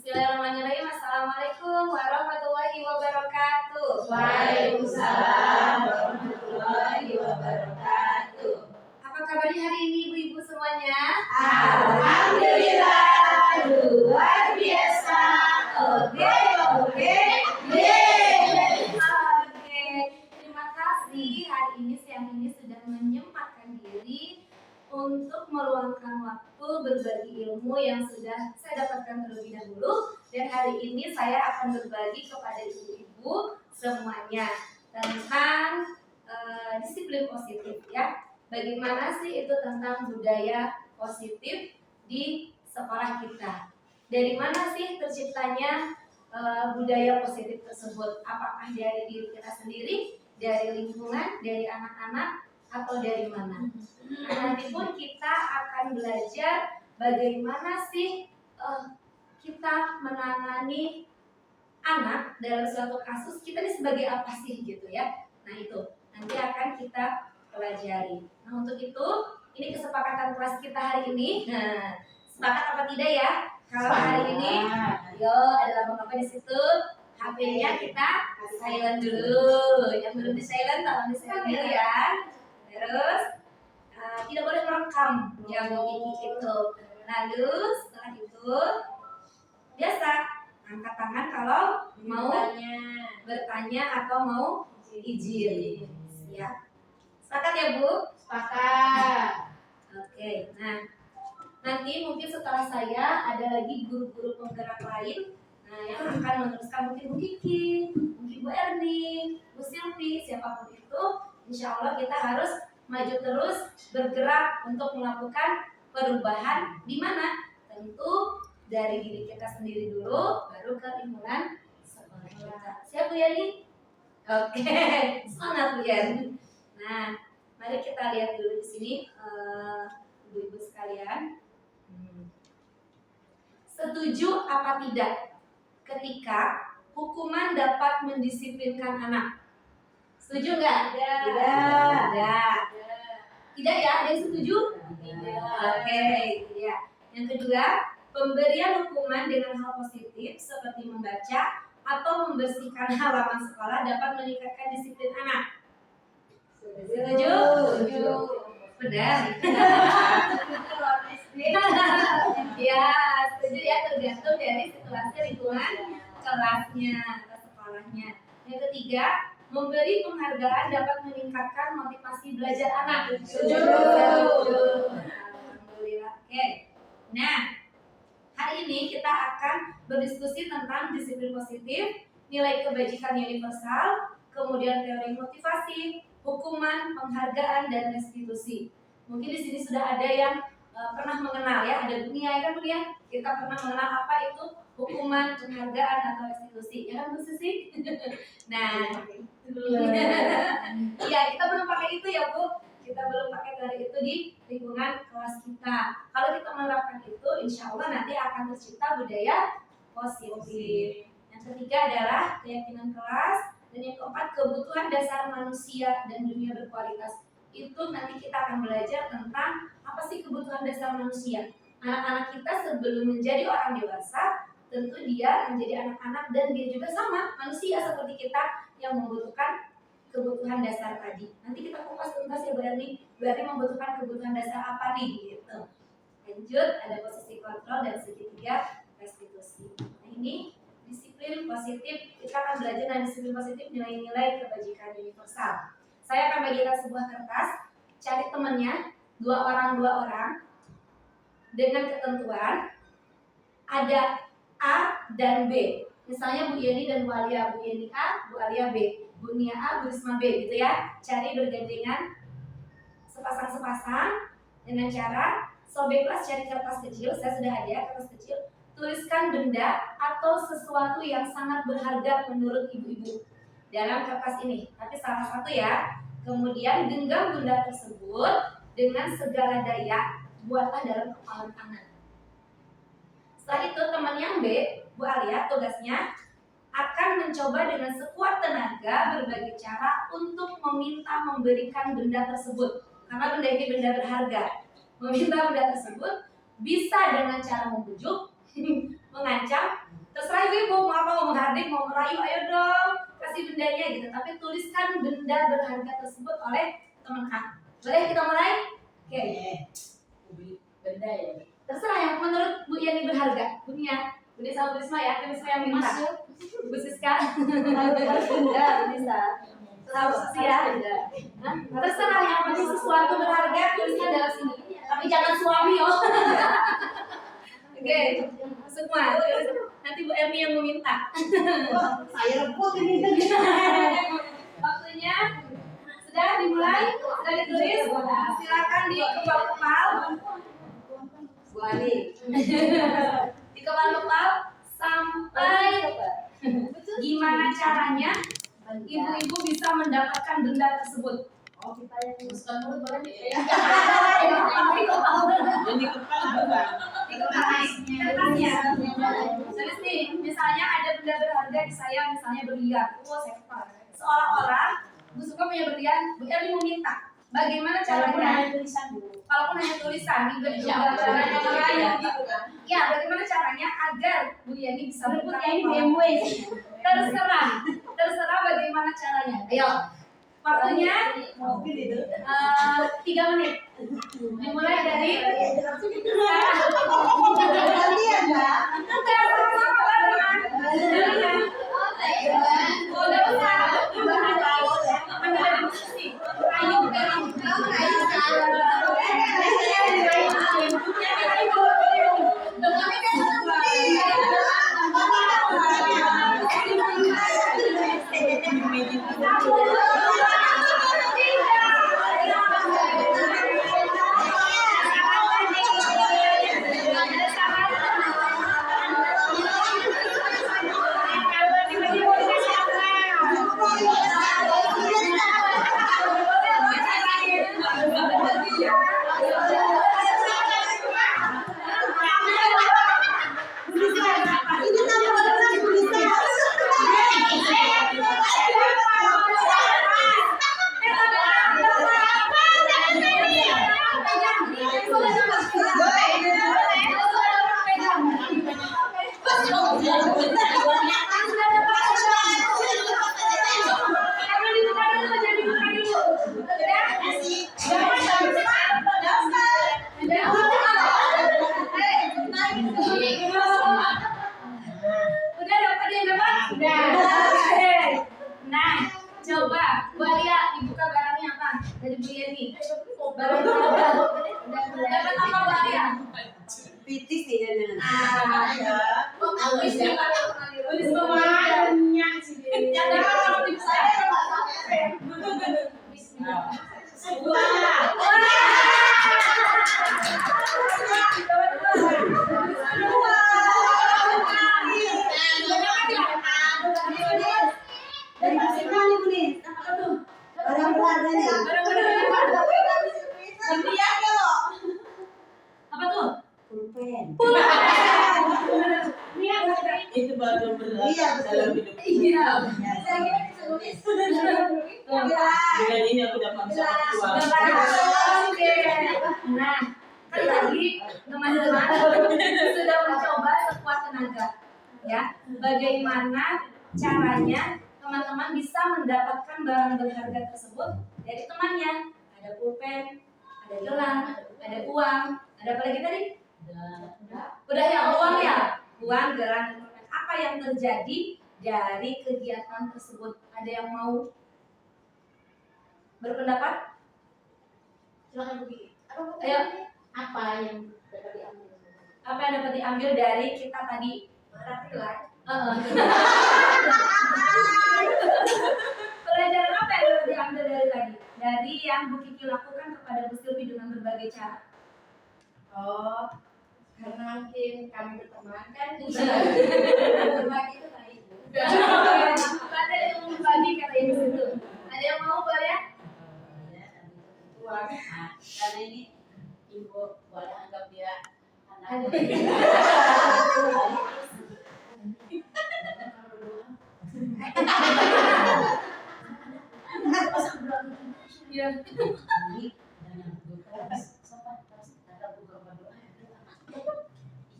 Bismillahirrahmanirrahim. Assalamualaikum warahmatullahi wabarakatuh. Waalaikumsalam warahmatullahi wabarakatuh. Apa kabarnya hari ini ibu-ibu semuanya? Alhamdulillah, luar biasa. Oke. Terima kasih hari ini siang ini sudah menyempatkan diri untuk meluangkan waktu berbagi ilmu yang sudah saya dapatkan terlebih dahulu. Dan hari ini saya akan berbagi kepada ibu-ibu semuanya tentang disiplin positif ya. Bagaimana sih itu tentang budaya positif di sekolah kita? Dari mana sih terciptanya budaya positif tersebut? Apakah dari diri kita sendiri, dari lingkungan, dari anak-anak, atau dari mana? Nah, nanti pun kita akan belajar bagaimana sih kita menangani anak dalam suatu kasus. Kita ini sebagai apa sih gitu ya? Nah itu nanti akan kita pelajari. Nah untuk itu ini kesepakatan kelas kita hari ini. Nah sepakat apa tidak ya? Kalau hari ini, ayo ada lambang apa di situ? HP-nya kita silent dulu. Yang belum di silent, tolong di silent dulu ya. Terus tidak boleh merekam yang gigi itu. Lalu setelah itu biasa angkat tangan kalau mau bertanya atau mau izin. Siap. Sepakat ya Bu? Sepakat. Oke. Nah nanti mungkin setelah saya ada lagi guru-guru penggerak lain. Nah yang akan meneruskan mungkin Bu Kiki, mungkin Bu Erni, Bu Silvi, siapapun itu. Insya Allah kita harus maju terus bergerak untuk melakukan perubahan di mana? Tentu dari diri kita sendiri dulu, baru ke lingkungan sekolah kita. Siap Bu Yani? Oke, semangat Bu Yani. Nah, mari kita lihat dulu di sini, ibu-ibu sekalian. Setuju apa tidak ketika hukuman dapat mendisiplinkan anak? Setuju nggak? Tidak. Tidak ya? Ada yang setuju? Tidak. Oke, ya. Yang kedua, pemberian hukuman dengan hal positif seperti membaca atau membersihkan halaman sekolah dapat meningkatkan disiplin anak. Setuju? Setuju. Benar. Ya, setuju ya, tergantung dari situasi lingkungan kelasnya atau sekolahnya. Yang ketiga, memberi penghargaan dapat meningkatkan motivasi belajar anak. Setuju. Alhamdulillah. Oke. Nah, hari ini kita akan berdiskusi tentang disiplin positif, nilai kebajikan universal, kemudian teori motivasi, hukuman, penghargaan, dan restitusi. Mungkin di sini sudah ada yang pernah mengenal ya, ada dunia ya kan Bu ya? Kita pernah mengenal apa itu hukuman, penghargaan, atau restitusi, ya kan Bu Susi? Nah, iya kita belum pakai itu ya Bu. Kita belum pakai teori itu di lingkungan kelas kita. Kalau kita menerapkan itu, insya Allah nanti akan tercipta budaya positif. Yang ketiga adalah keyakinan kelas, dan yang keempat kebutuhan dasar manusia dan dunia berkualitas. Itu nanti kita akan belajar tentang apa sih kebutuhan dasar manusia. Anak-anak kita sebelum menjadi orang dewasa, tentu dia menjadi anak-anak dan dia juga sama manusia seperti kita yang membutuhkan kebutuhan dasar tadi. Nanti kita kupas tuntas ya berarti membutuhkan kebutuhan dasar apa nih gitu. Lanjut, ada posisi kontrol dan segitiga restitusi. Nah ini disiplin positif, kita akan belajar tentang disiplin positif, nilai-nilai kebajikan universal. Saya akan bagikan sebuah kertas, cari temannya, dua orang, dengan ketentuan ada A dan B. Misalnya Bu Yeni dan Bu Alia, Bu Yeni A, Bu Alia B, Bu Nia A, Bu Risma B, gitu ya. Cari bergandengan sepasang-sepasang dengan cara sobeklah, cari kertas kecil. Saya sudah ada kertas kecil. Tuliskan benda atau sesuatu yang sangat berharga menurut ibu-ibu dalam kertas ini. Tapi salah satu ya. Kemudian genggam benda tersebut dengan segala daya, buatlah dalam kepalan tangan. Setelah itu teman yang B, Bu Alia, tugasnya akan mencoba dengan sekuat tenaga berbagai cara untuk meminta memberikan benda tersebut. Karena benda ini benda berharga. Meminta benda tersebut bisa dengan cara membujuk, mengancam, adik mau merayu, ayo dong kasih bendanya gitu. Tapi tuliskan benda berharga tersebut oleh teman A. Boleh kita mulai? Oke. Benda ya. Terserah yang menurut Bu Yani berharga. Punya Bu Desa, Bu Risma ya, Bu Risma yang minta. Bu Siska. Harus benda bisa. Harus ya. Terserah yang penting sesuatu berharga tulisnya dalam sini. Tapi jangan suami oh. Oke, semua. Nanti Bu Emi yang meminta. Saya rebut ini. Waktunya sudah dimulai, sudah ditulis. Silakan dikepal-kepal. Bu Ani. Dikepal-kepal sampai gimana caranya ibu-ibu bisa mendapatkan benda tersebut. Oh, kita yang buskan mulut boleh ya. Jadi kepala juga. Kertasnya. Tulis nih, misalnya ada benda berharga di saya, misalnya berlian. Oh, saya kepal. Seolah-olah Bu Suka punya berlian, Bu Eli meminta. Bagaimana caranya? Kalaupun hanya tulisan, juga caranya. Ya, bagaimana caranya agar Bu Yani bisa terserah bagaimana caranya. Ayo, waktunya 3 menit. Dimulai dari udah dapat yang dapat? Udah. Nah, coba Bu Alia dibuka barangnya apa? Dari Bu Yani. Barang dapat apa Bu Alia? Pitis nih jangan. Tulis banyak sih. Yang dapat kalau di saya. Dari masih kali Bu nih. Apa tuh? Barang berharga nih. Apa tuh? Pulpen. Itu baru berat Iya, dalam hidup. Iya. Dengan ini aku dapat uang. Oke. Nah, kan tadi teman-teman sudah mencoba sekuat tenaga, ya. Bagaimana caranya teman-teman bisa mendapatkan barang berharga tersebut dari temannya? Ada pulpen, ada gelang, ada uang, ada apa lagi tadi? Udah ya uang ya, uang, gelang, dan pulpen. Apa yang terjadi dari kegiatan tersebut? Ada yang mau berpendapat? Silakan Bu. Ayo. Apa yang dapat diambil? Apa yang dapat diambil dari kita tadi? Pelajaran apa yang dapat diambil dari tadi? Dari yang Bu Kiki lakukan kepada Bu Silvi dengan berbagai cara. Oh, karena mungkin kami berteman kan. Berbagi itu baik. Ada yang mau berbagi katanya di situ. Ada yang mau bayar? Uang. Karena ini ibu boleh anggap dia anak. Iya.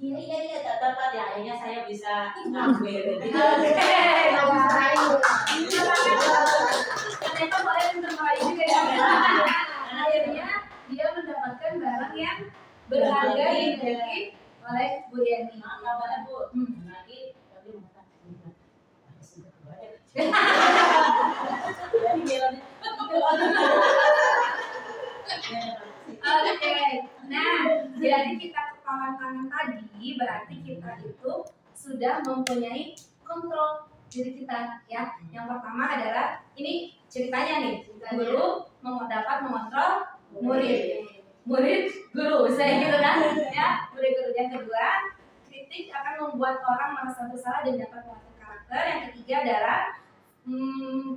Iya, Iya, tak dapat ya. Akhirnya saya bisa ngambil. Ternyata boleh pintar merayu juga ya. Akhirnya dia mendapatkan barang yang berharga dimiliki oleh Bu Yeni. Makasih Bu. Lagi tapi Oke, nah jadi kita kepalan tangan tadi berarti kita itu sudah mempunyai kontrol diri kita ya. Yang pertama adalah ini ceritanya nih, guru dapat mengontrol murid guru, saya gitu kan ya, murid guru. Yang kedua, kritik akan membuat orang merasa bersalah dan dapat menguatkan karakter. Yang ketiga adalah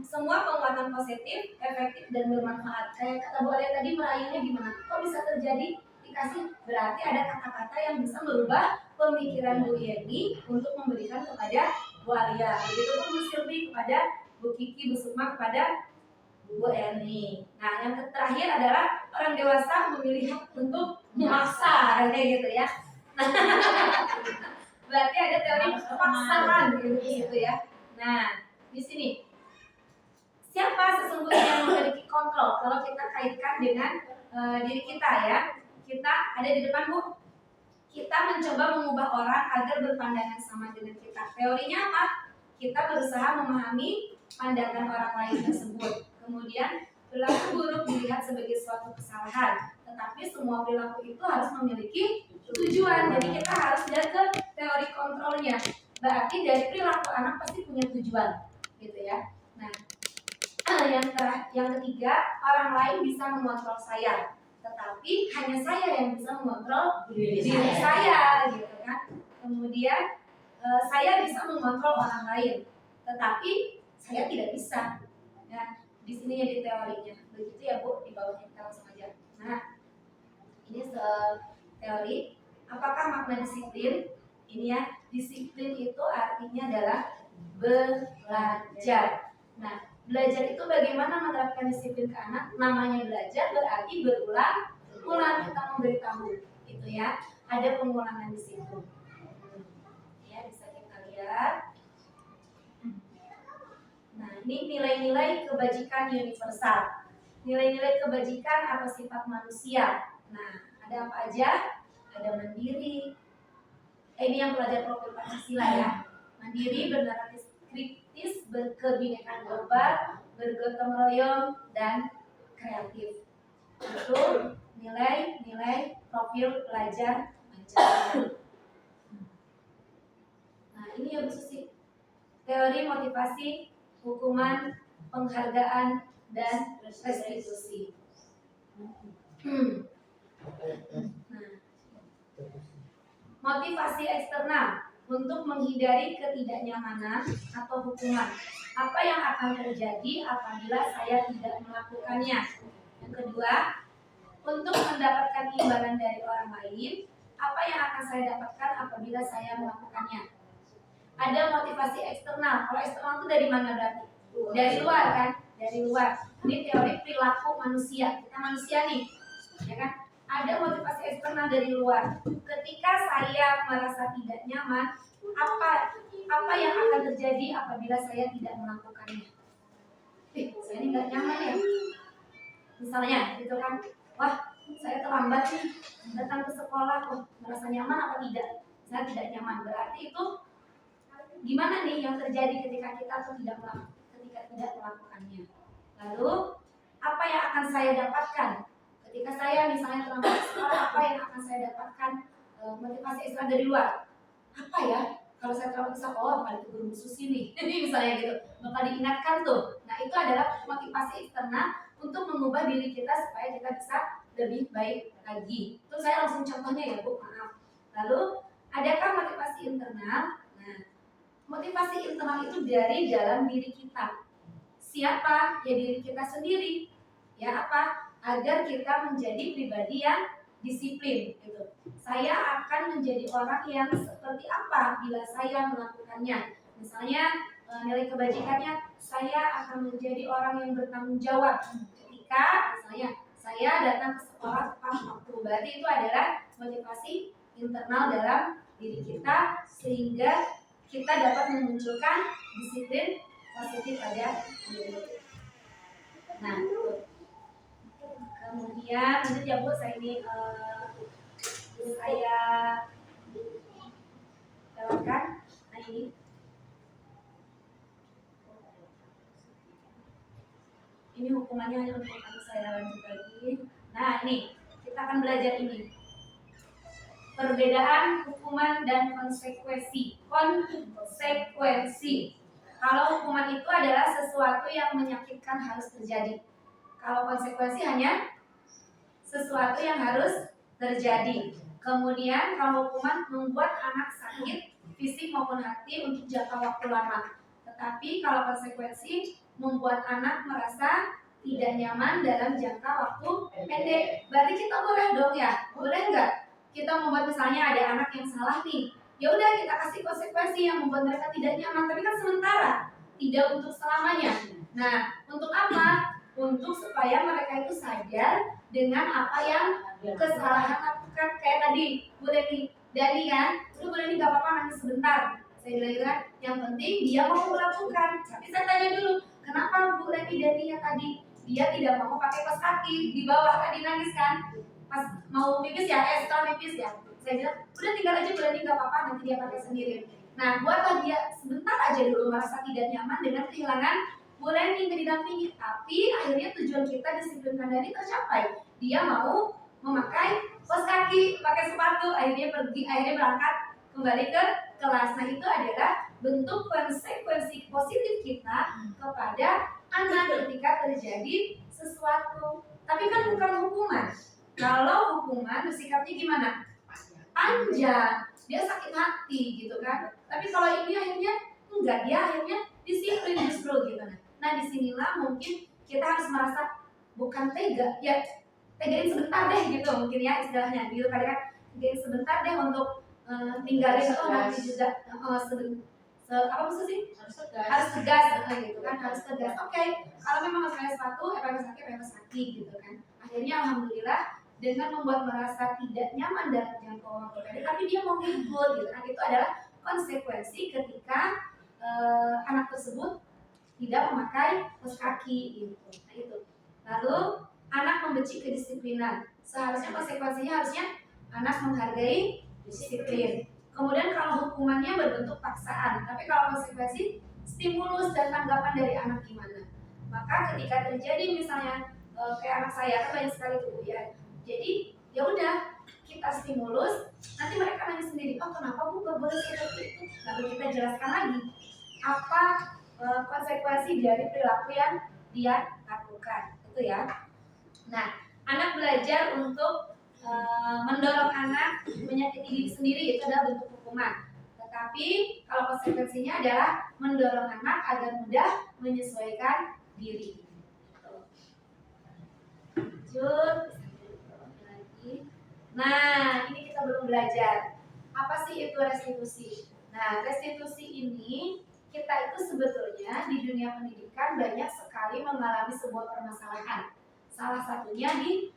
semua penguatan positif, efektif dan bermanfaat. Kayak kata Bu Alia tadi, merayunya gimana? Kok bisa terjadi? Dikasih berarti ada kata-kata yang bisa merubah pemikiran Bu Yeni untuk memberikan kepada Bu Alia. Begitupun Bu Silvi kepada Bu Kiki, Bu Sukma kepada Bu Erni. Nah, yang terakhir adalah orang dewasa memilih hak untuk memaksa, kayak gitu ya. Berarti ada teori paksaan gitu ya. Nah, di sini siapa sesungguhnya yang memiliki kontrol? Kalau kita kaitkan dengan diri kita ya, kita ada di depan Bu. Kita mencoba mengubah orang agar berpandangan sama dengan kita. Teorinya apa? Kita berusaha memahami pandangan orang lain tersebut. Kemudian perilaku buruk dilihat sebagai suatu kesalahan, tetapi semua perilaku itu harus memiliki tujuan. Jadi kita harus lihat ke teori kontrolnya. Berarti dari perilaku anak pasti punya tujuan, gitu ya. Nah, yang ketiga, orang lain bisa mengontrol saya, tetapi hanya saya yang bisa mengontrol diri saya, gitu kan. Kemudian saya bisa mengontrol orang lain, tetapi saya tidak bisa. Ya, di sini jadi teorinya. Begitu ya Bu, di bawahnya kita langsung aja. Nah, ini teori. Apakah makna disiplin? Ini ya, disiplin itu artinya adalah belajar. Nah, belajar itu bagaimana menerapkan disiplin ke anak? Namanya belajar berarti berulang-ulang kita memberitahu, gitu ya. Ada pengulangan di situ. Ya, bisa kita lihat. Nah, ini nilai-nilai kebajikan universal. Nilai-nilai kebajikan atau sifat manusia. Nah, ada apa aja? Ada mandiri. Ini yang belajar profil Pancasila ya. Mandiri, bernarasi kritis, berkebinekaan global, bergotong royong, dan kreatif. Itu nilai-nilai profil pelajar Pancasila. Nah, ini ya Bu Susi. Teori motivasi, hukuman, penghargaan, dan restitusi. Nah, motivasi eksternal untuk menghindari ketidaknyamanan atau hukuman. Apa yang akan terjadi apabila saya tidak melakukannya? Yang kedua, untuk mendapatkan imbalan dari orang lain. Apa yang akan saya dapatkan apabila saya melakukannya? Ada motivasi eksternal. Kalau eksternal itu dari mana berarti? Dari luar kan? Dari luar. Ini teori perilaku manusia. Kita manusia nih, ya kan? Ada motivasi eksternal dari luar. Ketika saya merasa tidak nyaman, apa yang akan terjadi apabila saya tidak melakukannya? Saya ini nggak nyaman ya. Misalnya, gitu kan? Wah, saya terlambat nih datang ke sekolah. Oh, merasa nyaman apa tidak? Saya tidak nyaman. Berarti itu gimana nih yang terjadi ketika kita tidak melakukannya? Lalu, apa yang akan saya dapatkan? Ketika saya misalnya terlambat sekolah, apa yang akan saya dapatkan? Motivasi ekstra dari luar. Apa ya? Kalau saya terlambat sekolah, bakal itu guru Susi nih. Misalnya gitu, bakal diingatkan tuh. Nah, itu adalah motivasi eksternal untuk mengubah diri kita supaya kita bisa lebih baik lagi. Itu saya langsung contohnya ya Bu, maaf. Lalu, adakah motivasi internal? Nah, motivasi internal itu dari dalam diri kita. Siapa? Ya diri kita sendiri. Ya apa? Agar kita menjadi pribadi yang disiplin gitu. Saya akan menjadi orang yang seperti apa bila saya melakukannya. Misalnya nilai kebajikannya, saya akan menjadi orang yang bertanggung jawab ketika misalnya saya datang ke sekolah tepat waktu. Berarti itu adalah motivasi internal dalam diri kita sehingga kita dapat memunculkan disiplin positif pada diri. Nah, kemudian lanjut ya Bu, saya ini saya lewatkan. Nah ini hukumannya hanya untuk saya lanjut lagi. Nah ini kita akan belajar ini perbedaan hukuman dan konsekuensi. Kalau hukuman itu adalah sesuatu yang menyakitkan harus terjadi. Kalau konsekuensi hanya sesuatu yang harus terjadi. Kemudian kalau hukuman membuat anak sakit fisik maupun hati untuk jangka waktu lama. Tetapi kalau konsekuensi membuat anak merasa tidak nyaman dalam jangka waktu pendek. Berarti kita boleh dong ya? Boleh nggak? Kita membuat misalnya ada anak yang salah nih. Ya udah kita kasih konsekuensi yang membuat mereka tidak nyaman, tapi kan sementara, tidak untuk selamanya. Nah, untuk apa? Untuk supaya mereka itu sadar dengan apa yang kesalahan lakukan. Kayak tadi Bu Dani kan, udah Bu Dani gak apa-apa nanti sebentar. Saya bilang kan, yang penting dia mau melakukan. Tapi saya tanya dulu, kenapa Bu Dani ya tadi dia tidak mau pakai kaos kaki di bawah, tadi nangis kan? Pas mau pipis ya, setelah pipis ya. Saya bilang, udah tinggal aja Bu Dani gak apa-apa, nanti dia pakai sendiri. Nah, buatlah dia sebentar aja dulu merasa tidak nyaman dengan kehilangan Bu Leni yang didampingi, tapi akhirnya tujuan kita disiplinkan Dani tercapai. Dia mau memakai kaos kaki, pakai sepatu, akhirnya berangkat kembali ke kelas. Nah itu adalah bentuk konsekuensi positif kita kepada anak ketika terjadi sesuatu. Tapi kan bukan hukuman. Kalau hukuman bersikapnya gimana? Panjang, dia sakit hati gitu kan. Tapi kalau ini akhirnya enggak, dia akhirnya disiplin justru gitu. Nah disinilah mungkin kita harus merasa bukan tega, ya tegain sebentar deh gitu mungkin ya istilahnya gitu kali kan, tegain sebentar deh untuk tinggalin itu nanti juga apa maksud sih? Harus tegas gitu kan, harus tegas. Oke, kalau memang harus pakai sepatu, pakai kaki gitu kan. Akhirnya alhamdulillah dengan membuat merasa tidak nyaman dalam jangka waktu pendek, tapi dia mau ngikut gitu kan, itu adalah konsekuensi ketika anak tersebut tidak memakai kaos kaki gitu. Nah itu. Lalu anak membenci kedisiplinan. Seharusnya konsekuensinya harusnya anak menghargai disiplin. Kemudian kalau hukumannya berbentuk paksaan, tapi kalau konsekuensi stimulus dan tanggapan dari anak gimana. Maka ketika terjadi misalnya kayak anak saya kan banyak sekali tuh ya. Jadi ya udah kita stimulus, nanti mereka nanya sendiri, oh kenapa Bu gak boleh seperti itu? Lalu kita jelaskan lagi apa konsekuensi dari perilaku yang dia lakukan, itu ya. Nah, anak belajar untuk mendorong anak menyakiti diri sendiri, itu adalah bentuk hukuman. Tetapi kalau konsekuensinya adalah mendorong anak agar mudah menyesuaikan diri. Lanjut lagi. Nah, ini kita belum belajar. Apa sih itu restitusi? Nah, restitusi ini kita itu sebetulnya di dunia pendidikan banyak sekali mengalami sebuah permasalahan. Salah satunya di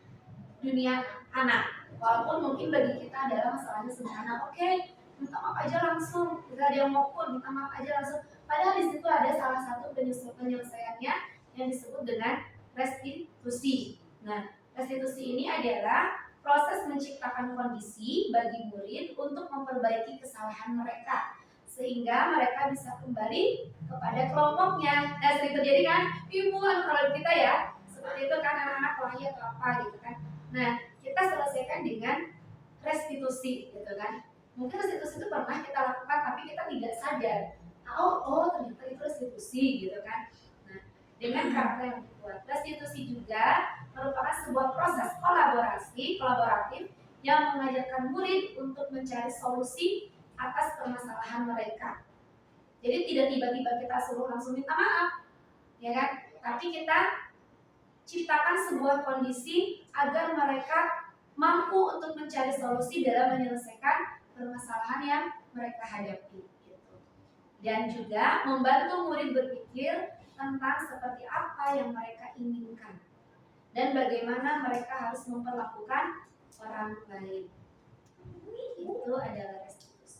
dunia anak. Walaupun mungkin bagi kita adalah masalahnya sederhana. Oke, minta maaf aja langsung. Tidak ada yang mukul, minta maaf aja langsung. Padahal di situ ada salah satu penyelesaiannya yang disebut dengan restitusi. Nah, restitusi ini adalah proses menciptakan kondisi bagi murid untuk memperbaiki kesalahan mereka, sehingga mereka bisa kembali kepada kelompoknya. Nah, sering terjadi kan, ibuan kalau kita ya, seperti itu kan anak-anak lari atau apa gitu kan. Nah, kita selesaikan dengan restitusi gitu kan. Mungkin restitusi itu pernah kita lakukan tapi kita tidak sadar. Oh ternyata itu restitusi gitu kan. Nah, dengan karakter yang kuat, restitusi juga merupakan sebuah proses kolaboratif yang mengajarkan murid untuk mencari solusi atas permasalahan mereka. Jadi tidak tiba-tiba kita suruh langsung minta maaf, ya kan? Tapi kita ciptakan sebuah kondisi agar mereka mampu untuk mencari solusi dalam menyelesaikan permasalahan yang mereka hadapi. Gitu. Dan juga membantu murid berpikir tentang seperti apa yang mereka inginkan dan bagaimana mereka harus memperlakukan orang lain. Itu adalah restitusi.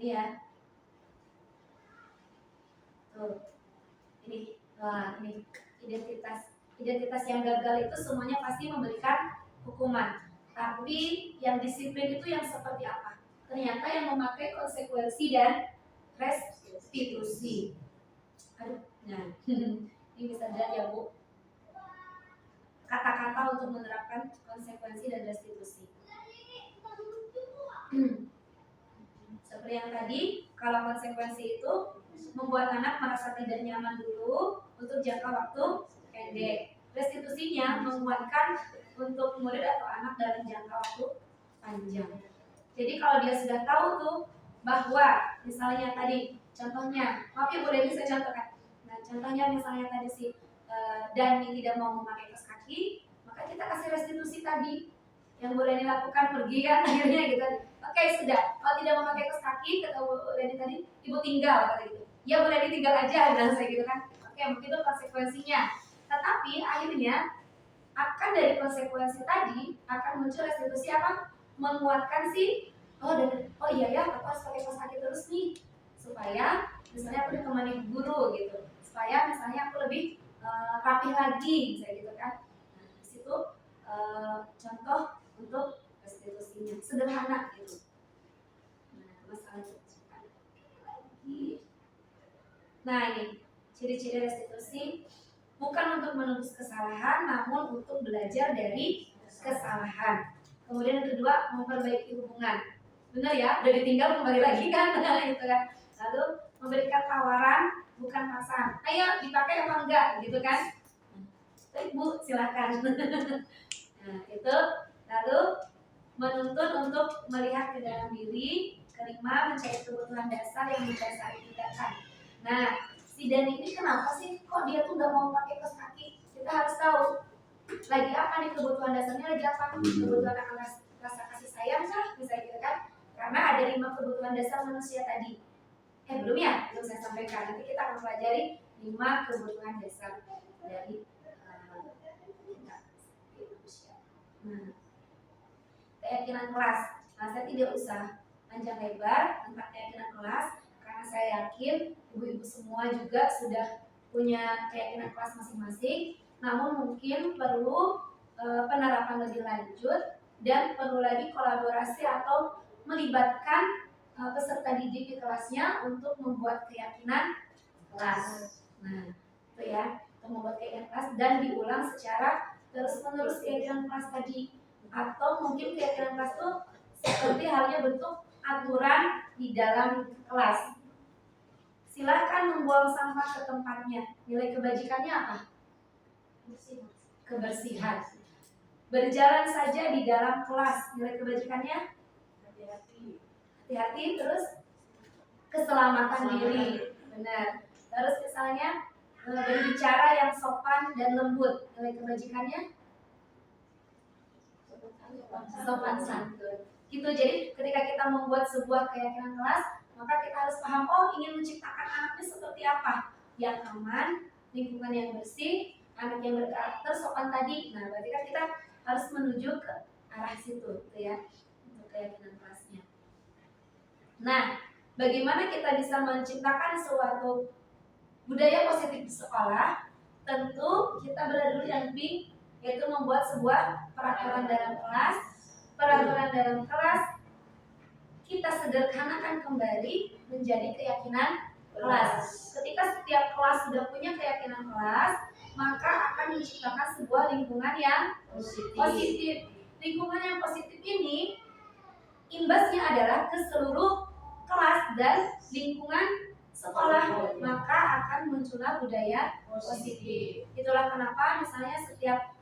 Ini ya. Tuh. Ini, wah ini identitas yang gagal itu semuanya pasti memberikan hukuman. Tapi yang disiplin itu yang seperti apa? Ternyata yang memakai konsekuensi dan restitusi. Aduh, nah ini bisa dilihat ya Bu. Kata-kata untuk menerapkan konsekuensi dan restitusi. Seperti yang tadi, kalau konsekuensi itu membuat anak merasa tidak nyaman dulu untuk jangka waktu pendek. Restitusinya menguatkan untuk murid atau anak dalam jangka waktu panjang. Jadi kalau dia sudah tahu tuh bahwa misalnya tadi contohnya, maaf ya boleh bisa contohkan. Nah contohnya misalnya tadi si Dani tidak mau memakai kaos kaki, maka kita kasih restitusi tadi yang boleh dilakukan pergi kan akhirnya gitu. Oke sudah, kalau tidak memakai kaos kaki kata Dani tadi, ibu tinggal kata gitu. Ya boleh ditinggal aja bilang saya gitu kan. Oke mungkin itu konsekuensinya. Tetapi akhirnya akan dari konsekuensi tadi akan muncul restitusi apa? Menguatkan si oh iya ya aku harus pakai kaos kaki terus nih supaya misalnya aku ditemani guru gitu supaya misalnya aku lebih rapi lagi misalnya gitu kan. Nah di situ contoh untuk restitusinya sederhana gitu. Nah masalah lagi. Nah ini ciri-ciri restitusi bukan untuk menebus kesalahan namun untuk belajar dari kesalahan. Kemudian yang kedua memperbaiki hubungan. Benar ya, udah ditinggal kembali lagi kan gitu kan. Lalu memberikan tawaran bukan paksaan. Ayo dipakai apa enggak gitu kan. Baik Bu, silakan. Nah, itu lalu menuntun untuk melihat ke dalam diri. Kelima, mencari kebutuhan dasar yang mendasari tindakan. Nah, si Dani ini kenapa sih kok dia tuh nggak mau pakai kaos kaki? Kita harus tahu lagi apa nih kebutuhan dasarnya, lagi apa? Kebutuhan akan rasa kasih sayang kah? Misalnya gitu kan? Karena ada 5 kebutuhan dasar manusia tadi. Belum ya? Belum saya sampaikan. Nanti kita akan pelajari 5 kebutuhan dasar dari manusia. Keyakinan kelas. Nah, saya tidak usah panjang lebar tentang keyakinan kelas karena saya yakin ibu-ibu semua juga sudah punya keyakinan kelas masing-masing. Namun mungkin perlu penerapan lebih lanjut dan perlu lagi kolaborasi atau melibatkan peserta didik di kelasnya untuk membuat keyakinan kelas. Nah, itu ya, untuk membuat keyakinan kelas dan diulang secara terus-menerus keyakinan kelas tadi. Atau mungkin keyakinan kelas itu seperti halnya bentuk aturan di dalam kelas. Silahkan membuang sampah ke tempatnya. Nilai kebajikannya apa? Kebersihan. Berjalan saja di dalam kelas. Nilai kebajikannya? Hati-hati. Terus keselamatan diri. Benar. Terus misalnya berbicara yang sopan dan lembut. Nilai kebajikannya? Sopan santun. Gitu. Jadi ketika kita membuat sebuah keyakinan kelas, maka kita harus paham, ingin menciptakan anaknya seperti apa? Yang aman, lingkungan yang bersih, anak yang berkarakter, sopan tadi. Nah, berarti kan kita harus menuju ke arah situ, gitu ya, untuk keyakinan kelasnya. Nah, bagaimana kita bisa menciptakan suatu budaya positif di sekolah? Tentu kita berada dulu yang penting, yaitu membuat sebuah peraturan dalam kelas. Peraturan dalam kelas kita sederhanakan kembali menjadi keyakinan kelas. Ketika setiap kelas sudah punya keyakinan kelas, maka akan menciptakan sebuah lingkungan yang positif. Lingkungan yang positif ini imbasnya adalah ke seluruh kelas dan lingkungan sekolah, maka akan muncullah budaya positif. Itulah kenapa misalnya setiap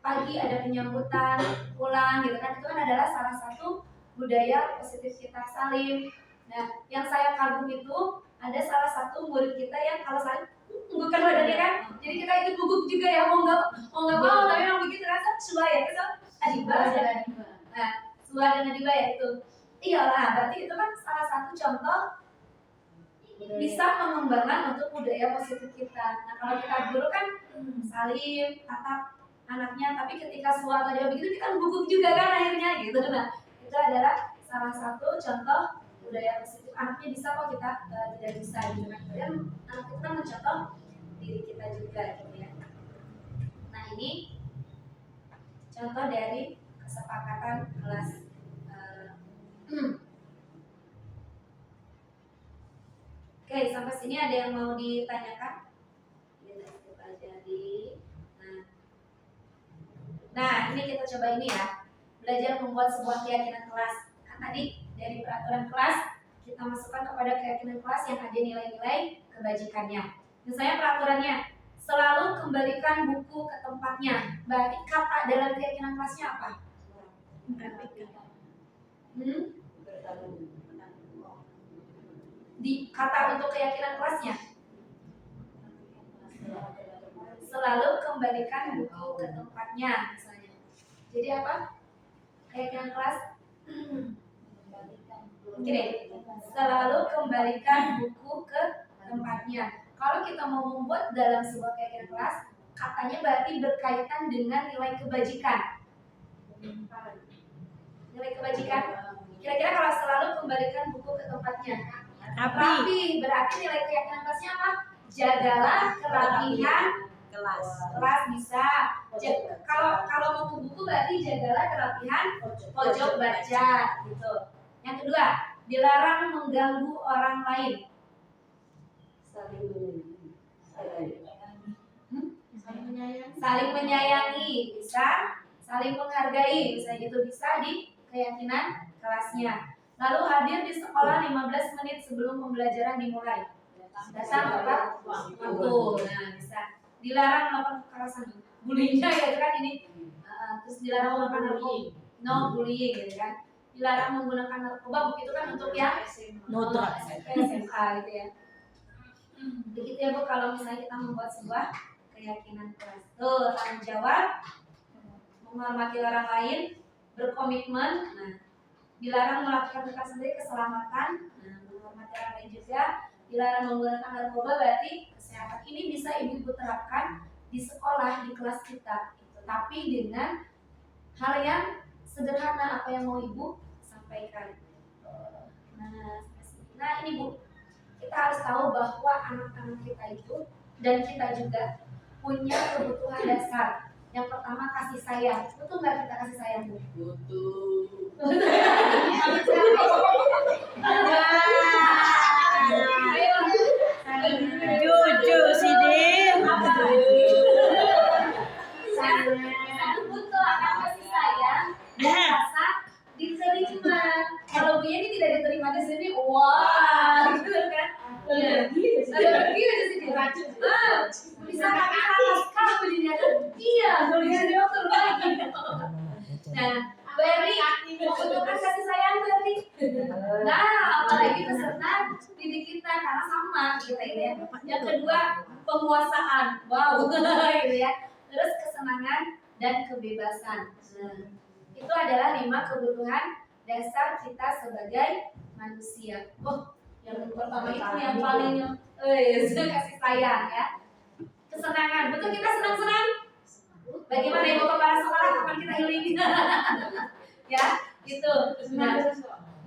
pagi ada penyambutan pulang gitu kan, itu kan adalah salah satu budaya positif kita, salim. Nah, yang saya kagum itu ada salah satu murid kita yang kalau salim bukan badannya kan, jadi kita ikut gugup juga ya, mau nggak mau, tapi memang begitu rasa suah ya, itu adiba. Nah, suah dan adiba ya itu. Iyalah, berarti itu kan salah satu contoh bisa mengembangkan untuk budaya positif kita. Nah, kalau kita dulu kan salim, tatap anaknya, tapi ketika suara dia begitu kita gugup juga kan akhirnya gitu. Nah, itu adalah salah satu contoh budaya positif. Anaknya bisa kok, kita tidak bisa gitu kan. Kemudian anak kita mencontoh diri kita juga gitu ya. Nah ini contoh dari kesepakatan kelas. Oke, sampai sini ada yang mau ditanyakan? Nah, ini kita coba ini ya, belajar membuat sebuah keyakinan kelas. Kan tadi dari peraturan kelas kita masukkan kepada keyakinan kelas yang ada nilai-nilai kebajikannya. Misalnya peraturannya selalu kembalikan buku ke tempatnya. Berarti kata dalam keyakinan kelasnya apa? Di kata untuk keyakinan kelasnya selalu kembalikan buku ke tempatnya misalnya. Jadi apa? Keyakinan kelas gini, selalu kembalikan buku ke tempatnya. Kalau kita mau membuat dalam sebuah keyakinan kelas, katanya berarti berkaitan dengan nilai kebajikan. Nilai kebajikan. Kira-kira kalau selalu kembalikan buku ke tempatnya, rapi, berarti nilai keyakinan kelasnya apa? Jagalah kerapihan kelas bisa. Kalau buku berarti jagalah kerapihan pojok baca gitu. Yang kedua, dilarang mengganggu orang lain. Saling menyayangi bisa, saling menghargai bisa gitu, bisa di keyakinan kelasnya. Lalu hadir di sekolah 15 menit sebelum pembelajaran dimulai. Datang tepat waktu. Nah, bisa. Dilarang melakukan kekerasan, bullyingnya ya kan ini. Terus dilarang melakukan narkoba, no bullying gitu kan. Dilarang menggunakan narkoba, begitu kan untuk yang SMA gitu ya. Begitu ya Bu, kalau misalnya kita membuat sebuah keyakinan kelas. Tuh, tanggung jawab, menghormati orang lain, berkomitmen. Nah, dilarang melakukan kekerasan sendiri, keselamatan. Nah, menghormati orang lain juga. Dilarang menggunakan narkoba berarti kesehatan. Ini bisa ibu-ibu terapkan di sekolah, di kelas kita gitu. Tapi dengan hal yang sederhana, apa yang mau ibu sampaikan. Nah ini Bu, kita harus tahu bahwa anak-anak kita itu dan kita juga punya kebutuhan dasar. Yang pertama kasih sayang. Betul nggak kita kasih sayang Bu? Betul. Jujur sih Din. Betul, akan kasih sayang dan rasa diterima. Kalau Bu Yeni tidak diterima di sini, wah, gitu kan? Lagi aja sih diracun. Bisa kami halaskan begini aja. Iya, tulisnya di dokter lagi. Nah, Berry membutuhkan kasih sayang Berry. Nah, apalagi peserta didik kita karena sama gitu ya. Yang kedua, penguasaan. Wow, gitu ya. Terus kesenangan dan kebebasan. Itu adalah 5 kebutuhan dasar kita sebagai manusia. Yang pertama itu yang paling kasih sayang ya. Kesenangan. Betul kita senang-senang? Bagaimana ibu kepala sekolah kapan kita healing? Ya, gitu. Nah,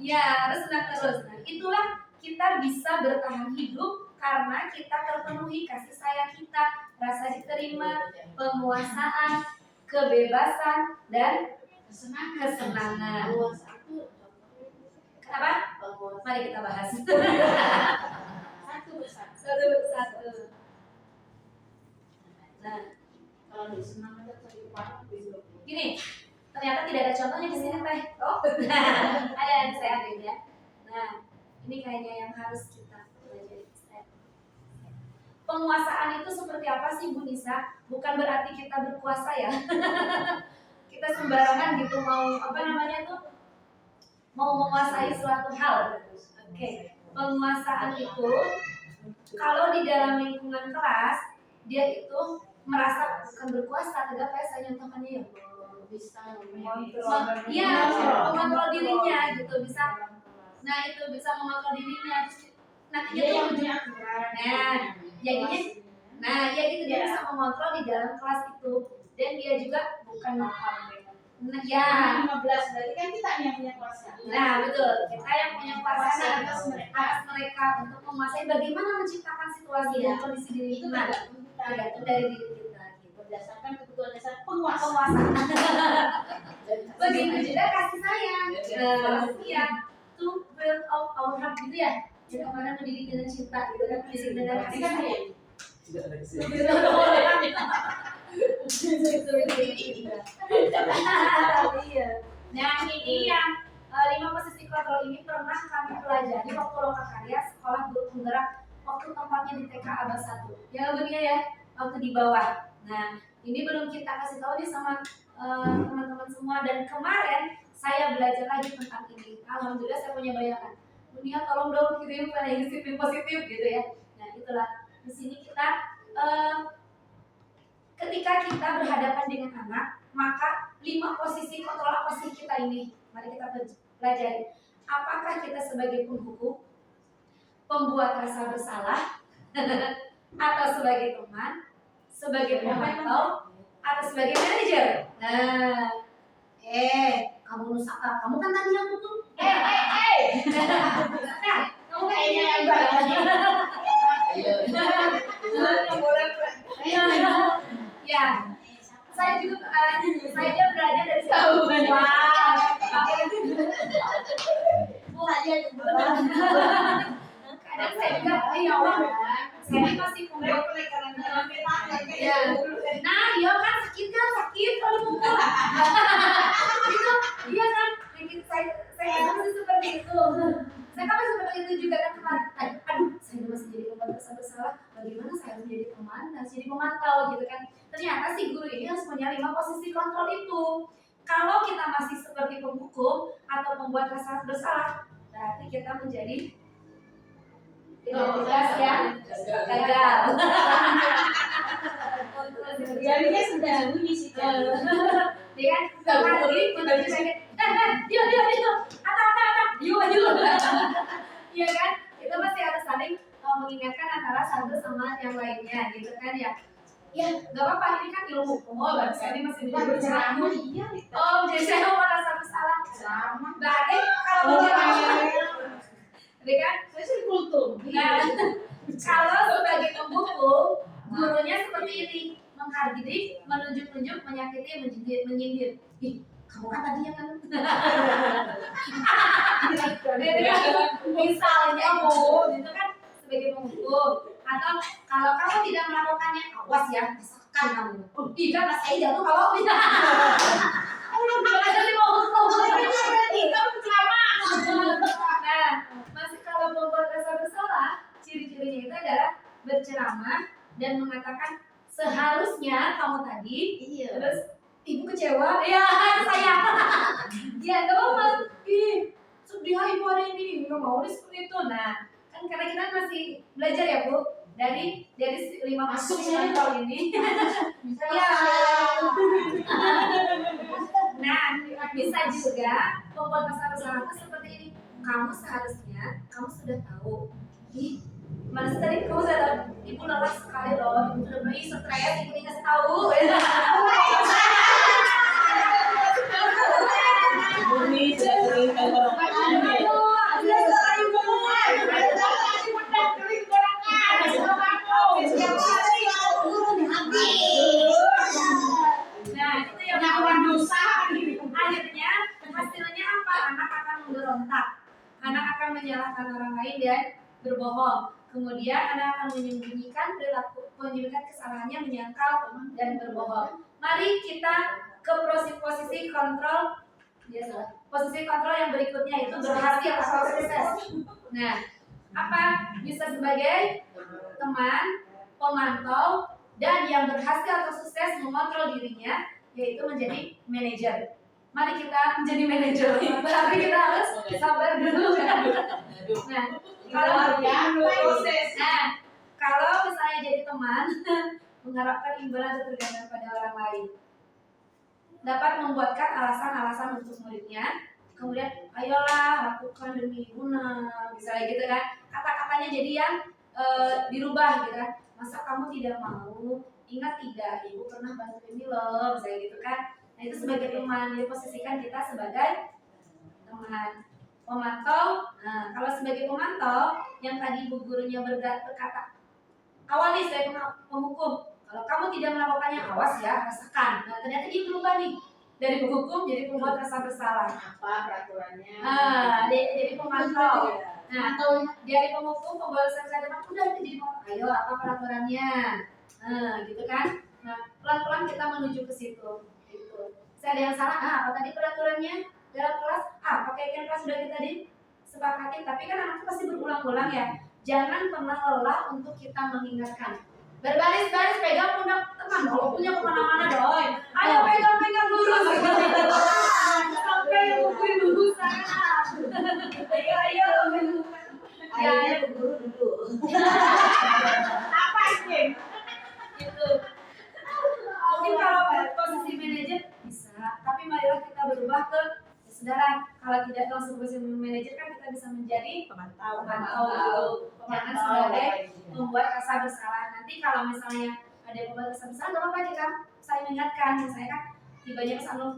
ya harus senang terus. Nah, itulah kita bisa bertahan hidup karena kita terpenuhi kasih sayang kita, rasa diterima, penguasaan, kebebasan, dan kesenangan. Kenapa? Mari kita bahas. Satu. Nah, gini, ternyata tidak ada contohnya di sini teh. Oh, ada saya ada ya. Nah, ini kayaknya yang harus kita pelajari. Penguasaan itu seperti apa sih Bu Nisa? Bukan berarti kita berkuasa ya. Kita sembarangan gitu mau mau menguasai suatu hal. Oke. Penguasaan itu kalau di dalam lingkungan kelas dia itu merasa bukan berkuasa, tidak kayak saya contohkannya ya. Bisa mengontrol dirinya gitu, bisa. Nah, itu bisa mengontrol dirinya. Nantinya tuh jadinya dia bisa mengontrol di dalam kelas itu, dan dia juga bukan Nah, ya. 15 berarti kan kita yang punya kuasa. Nah, betul. Kita yang punya kuasa Atas mereka. atas mereka untuk menguasai bagaimana menciptakan situasi dan kondisi diri Itu kita. Tergantung dari diri kita. Gitu. berdasarkan kebutuhan dasar penguasa. Begitu juga kasih sayang. Iya. To build of our heart gitu ya. Jadi kemana mendidik dengan cinta gitu kan, mendidik dengan kasih sayang. Iya. Nah ini yang 5 posisi kontrol ini pernah kami pelajari waktu lokakarya sekolah guru penggerak waktu tempatnya di TK Abah 1. Ya benar ya, waktu di bawah. Nah ini belum kita kasih tahu nih sama teman-teman semua, dan kemarin saya belajar lagi tentang ini. Alhamdulillah saya punya bayangan. Dunia tolong dong kirim energi positif gitu ya. Nah itulah di sini kita ketika kita berhadapan dengan anak, maka 5 posisi kontrol apa sih kita ini? Mari kita pelajari. Apakah kita sebagai penghukum, pembuat rasa bersalah, atau sebagai teman, sebagai pemantau, atau sebagai manajer? Nah, kamu Nusaka, kamu kan tadi yang butuh. Nah, kamu kayaknya yang ya, saya juga saya belajar dari tahu. Wah, kadang saya juga saya masih kumpul. Ya. Nah, iya kan sakit kalau kumpul. Itu iya kan, saya masih seperti itu. Saya kan masih seperti itu juga kan kemarin. Aduh, saya masih jadi pembuat rasa bersalah. Bagaimana saya harus menjadi teman dan jadi pemantau gitu kan? Ternyata si guru ini harus punya 5 posisi kontrol itu. Kalau kita masih seperti penghukum atau pembuat rasa bersalah, berarti kita menjadi identitas yang gagal. Jadinya sudah bunyi sih kan. Dia kan sekali menuju sakit. Dia, yuk. Iya kan? Itu masih harus saling mengingatkan antara satu sama yang lainnya, gitu kan ya. Ya, nggak apa-apa, ini kan ilmu hukum. Oh, berarti ini masih berceramah. Iya, Oh, jadi saya merasa bersalah. sama. Berarti kalau berceramah, kan? Saya sih kultum. Nah, kalau sebagai pembuku, gurunya seperti ini, menghargai, menunjuk-nunjuk, menyakiti, menyindir. Ih, kamu kan tadi yang kan? Misalnya Bu, itu kan sebagai pembuku. Atau kalau kamu tidak melakukannya, awas ya, misalkan kamu. Ih, kan saya jatuh kalau bisa. Nah, masih kalau membuat rasa bersalah, ciri-cirinya itu adalah berceramah dan mengatakan seharusnya kamu tadi, terus ibu kecewa, ya saya, ya nggak apa-apa, sedih ibu hari ini, nggak mau nih seperti itu. Nah, kan karena kita masih belajar ya Bu, dari 5 masuk kontrol ini. Ya. Nah, bisa juga pembuat rasa bersalah itu seperti ini. Kamu seharusnya, kamu sudah tahu. Ih, mana sih tadi kamu sudah tahu? Ibu lelah sekali loh. Ibu sudah beli stres, ibu dikasih tahu. Bumi sudah kering Nah, itu yang melawan dosa. Akhirnya hasilnya apa? Anak akan memberontak. Anak akan menyalahkan orang lain dan berbohong. Kemudian anak akan menyembunyikan perilaku, menyembunyikan kesalahannya, menyangkal dan berbohong. Mari kita ke posisi kontrol. Biasa. Posisi kontrol yang berikutnya itu berhasil atau sukses. Nah, apa? Bisa sebagai teman, pemantau, dan yang berhasil atau sukses mengontrol dirinya, yaitu menjadi manajer. Mari kita menjadi manajer. Tapi kita harus sabar dulu. Nah, kalau misalnya jadi teman, mengharapkan imbalan atau tergantung pada orang lain, dapat membuatkan alasan-alasan untuk muridnya. Kemudian, ayolah lakukan demi guna, misalnya gitu kan. Kata-katanya jadi yang dirubah gitu kan. Masa kamu tidak mau? Ingat tidak, ibu pernah bantu ini loh, misalnya gitu kan. Nah itu sebagai teman, diposisikan kita sebagai teman. Pemantau, nah kalau sebagai pemantau yang tadi bu gurunya berkata awali saya penghukum, kalau kamu tidak melakukannya awas ya, rasakan. Nah ternyata dia berubah nih dari penghukum jadi pembuat rasa bersalah. Apa peraturannya? Jadi pemantau. Nah dari penghukum pembuat rasa bersalah udah itu jadi pemantau. Ayo apa peraturannya? Gitu kan? Nah pelan-pelan kita menuju ke situ. Gitu. Saya ada yang salah? Apa tadi peraturannya? Dalam kelas, pakai kelas sudah kita disepakati, tapi kan anak pasti berulang-ulang ya. Jangan pernah lelah untuk kita mengingatkan. Berbaris-baris pegang pundak teman, kalau punya kemana-mana doi. Ayo pegang guru. Sampai bukuin dulu sana. Ayo. Akhirnya guru duduk. Apa sih? Gitu. Mungkin kalau posisi manajer bisa, tapi marilah kita berubah ke saudara. Kalau tidak langsung posisi manajer kan kita bisa menjadi pemantau dulu. Jangan sebagai membuat rasa bersalah. Nanti kalau misalnya ada yang membuat rasa bersalah, gak apa-apa kita saling mengingatkan. Misalnya kan tibanya pesan lo,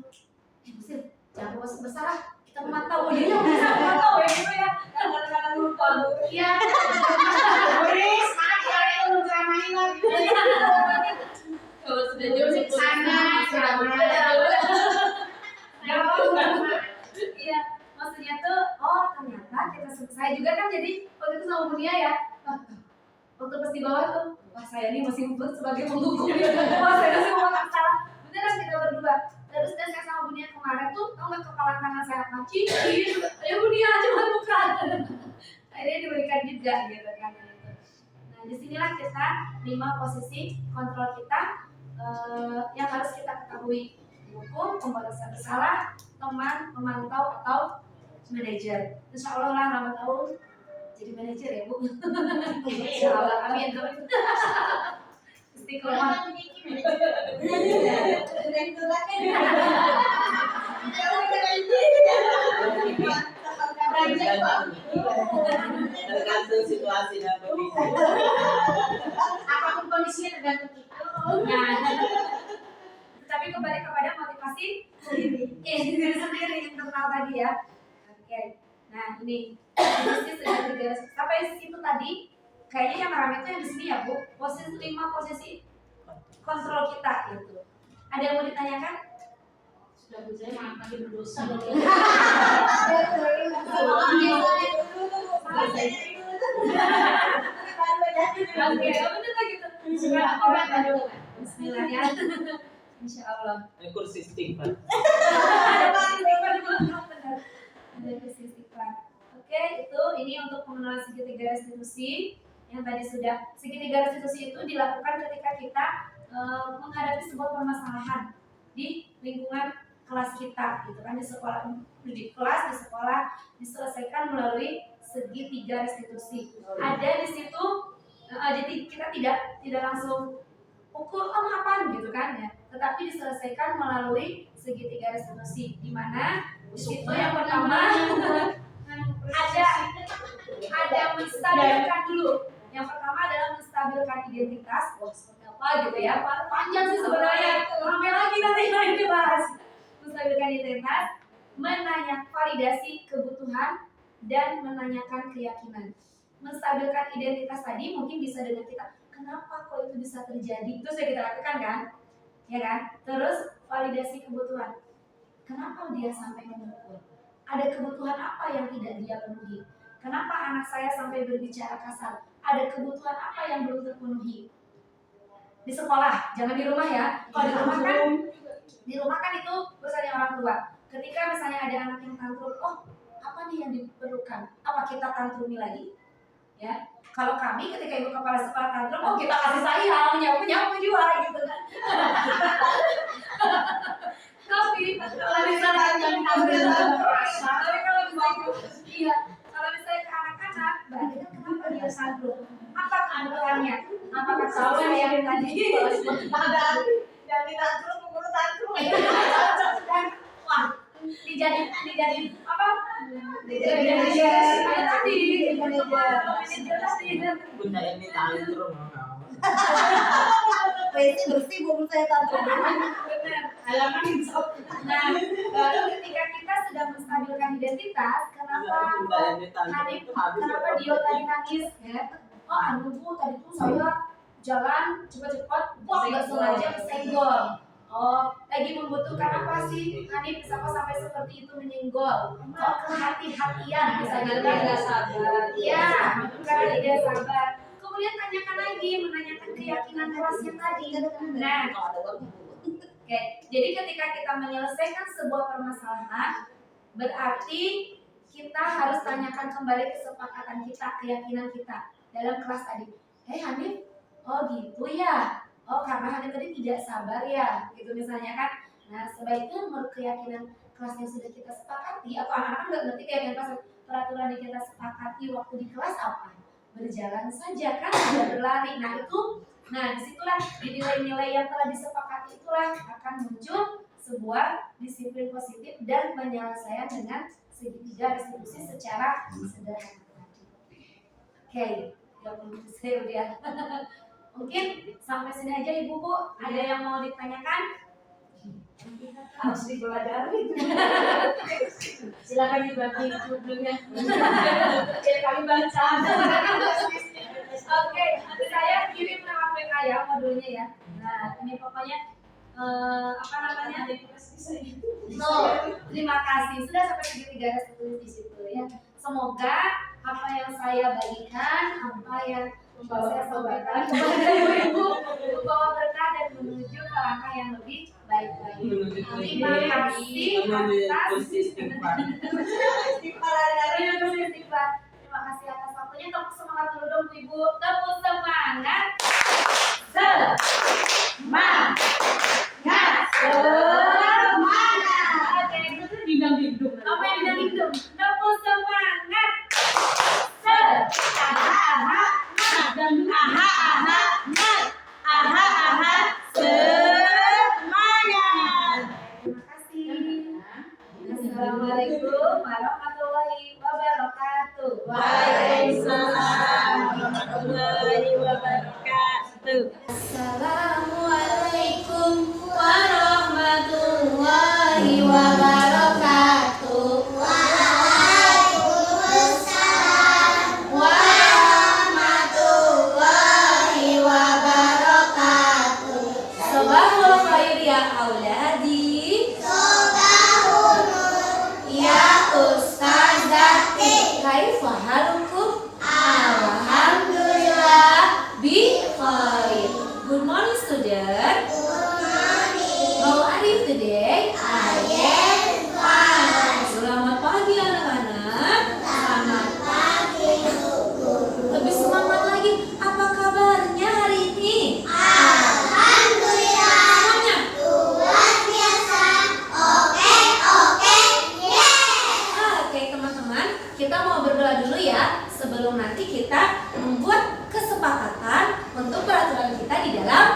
Musil, jangan buat bersalah. Kita memantau. Oh iya, bisa memantau ya gitu ya. Kadang-kadang lupa. Iya. Boris, kalian lu ceramain lagi. Kalau sudah jauh Sana, iya, maksudnya tuh, ternyata kita saya juga kan jadi waktu itu sama Bunia ya. Waktu pas di bawah tuh, wah saya ini masih sebagai penghukum ya. Wah saya masih mau salah. Beneran kita berdua. Terus dan saya sama Bunia kemarin tuh, tau nggak kepala tangan saya macin, ayo Bunia cuma bukan. Akhirnya diberikan juga gitu kan. Nah disinilah kita 5 posisi kontrol kita yang harus kita ketahui. Hukum, pembuat rasa bersalah, teman, pemantau atau manajer. Insya Allah lah lama tahun jadi manajer ya Bu. Insya Allah, amin. Istiqomah. Tergantung situasi dan kondisi. Apapun kondisinya tergantung kita. Tapi kembali kepada motivasi diri sendiri internal tadi ya. Oke. Nah ini posisi sudah 3 sampai situ tadi. Kayaknya yang rame itu yang di sini ya Bu. Posisi 5 posisi kontrol kita gitu. Ada yang mau ditanyakan? Sudah Bu, saya maaf lagi berdosa. Oke, bener lagi tuh. Bismillah ya. Insya Allah. Kursi istighfar. Ada kursi istighfar. Oke, itu ini untuk pengenalan segitiga restitusi yang tadi sudah. Segitiga restitusi itu dilakukan ketika kita menghadapi sebuah permasalahan di lingkungan kelas kita, gitu kan, di sekolah, di kelas, di sekolah diselesaikan melalui segitiga restitusi. Ada di situ, jadi kita tidak langsung ukur mapan gitu kan ya, tetapi diselesaikan melalui segitiga restitusi, di mana di situ yang pertama ada menstabilkan dulu. Yang pertama adalah menstabilkan identitas. Wah, seperti apa gitu ya? Panjang sih sebenarnya. Ramai lagi nanti yang dibahas. Menstabilkan identitas, menanya validasi kebutuhan, dan menanyakan keyakinan. Menstabilkan identitas tadi mungkin bisa dengan kita, kenapa kok itu bisa terjadi? Itu sudah kita lakukan kan? Ya kan? Terus validasi kebutuhan. Kenapa dia sampai memukul? Ada kebutuhan apa yang tidak dia penuhi? Kenapa anak saya sampai berbicara kasar? Ada kebutuhan apa yang belum terpenuhi? Di sekolah, jangan di rumah ya. Kalau di rumah kan itu urusannya orang tua. Ketika misalnya ada anak yang tantrum, apa nih yang diperlukan? Apa kita tantrumi lagi? Ya. Kalau kami ketika ibu kepala sekolah tantrum, kita kasih sayang, nyapu juga gitu kan. Tapi kalau misalnya kalau misalnya ke anak-anak, berarti kan kenapa dia tantrum? Apa kebutuhannya? Apakah saya yang tadi Ada yang ditantrum, guru tantrum. wah dijadiin apa? Dijadiin tadi. Bunda ini tantrum. Bersih, guru saya tantrum. Benar. Halaman insop. Nah, lalu ketika kita sudah menstabilkan identitas, kenapa Hanif, kenapa Dio tadi nangis? Ya? Oh, anu Bu, tadi tuh saya jalan cepat-cepat, wah nggak sengaja kesenggol. Oh, lagi membutuhkan apa sih? Hanif bisa sampai seperti itu menyenggol? Oh, kehati-hatian bisa jadi nggak sabar. Iya, karena tidak sabar. Kemudian tanyakan lagi, menanyakan keyakinan kerasnya tadi. Nah, oke, jadi ketika kita menyelesaikan sebuah permasalahan, berarti kita harus tanyakan kembali kesepakatan kita, keyakinan kita dalam kelas tadi. Hanif, oh gitu ya. Oh, karena Hanif tadi tidak sabar ya, gitu misalnya kan. Nah, sebaiknya menurut keyakinan kelas yang sudah kita sepakati, atau anak-anak nggak ngerti keyakinan kelas, peraturan yang kita sepakati waktu di kelas apa? Berjalan saja kan, tidak berlari. Nah, disitulah di nilai-nilai yang telah disepakati itulah akan muncul sebuah disiplin positif dan penyelesaian dengan segitiga restitusi secara sederhana. Oke, yang belum saya udah. Mungkin sampai sini aja Ibu Bu. Ada yang mau ditanyakan? Harus dipelajari. Silakan dibagi judulnya. Jadi kami baca. Oke, saya kirim lewat WA ya modulnya ya. Nah, ini pokoknya apa namanya? Terima kasih sudah sampai segitiga restitusi di situ ya. Semoga apa yang saya bagikan, apa yang saya sampaikan kepada ibu-ibu membawa berkah dan menuju ke langkah yang lebih baik lagi. Terima kasih atas terima kasih atas waktunya. Tepuk semangat dulu dong ibu. Tepuk semangat. Semangat. Oke, itu Dindang-dindung. apa yang didang-dindung? Tepuk semangat. Semangat. Terima kasih. Assalamualaikum warahmatullahi wabarakatuh. Waalaikumsalam warahmatullahi wabarakatuh. Assalamualaikum warahmatullahi wabarakatuh. Waalaikumsalam warahmatullahi wabarakatuh. Sabahul khair ya auladi. Sabahul nur ya ustazati. Kaifa halukum? Alhamdulillah bi khair. Good morning student. Good morning. How are you today? I am fine. Selamat pagi anak-anak. Selamat pagi Bu. Lebih semangat lagi. Apa kabarnya hari ini? Alhamdulillah. Semuanya luar biasa. Oke. Oke teman-teman, kita mau berdoa dulu ya sebelum nanti kita membuat kesepakatan untuk peraturan kita di dalam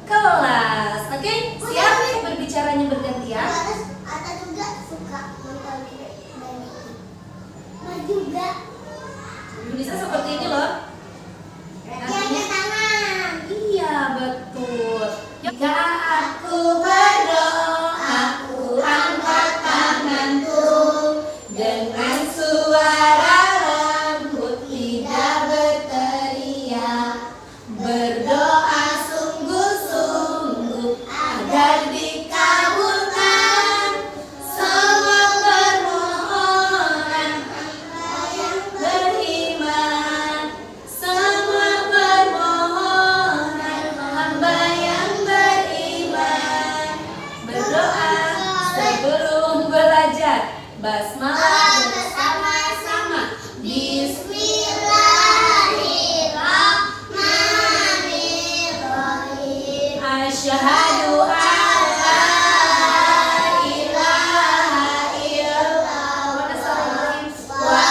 kelas. Oke, siap berbicaranya bergantian. Ata juga suka nonton juga. Bisa seperti ini loh. Jaga tangan. Iya betul. Jika aku berdoa, aku angkat tanganku dengan suara lembut, tidak berteriak. Berdoa sungguh-sungguh agar dikabulkan semua permohonan hamba yang beriman. Semua permohonan hamba yang beriman. Berdoa sebelum belajar. Basmalah bersama-sama. Bismillahirrahmanirrahim. Asyhadu an la ilaha illallah wa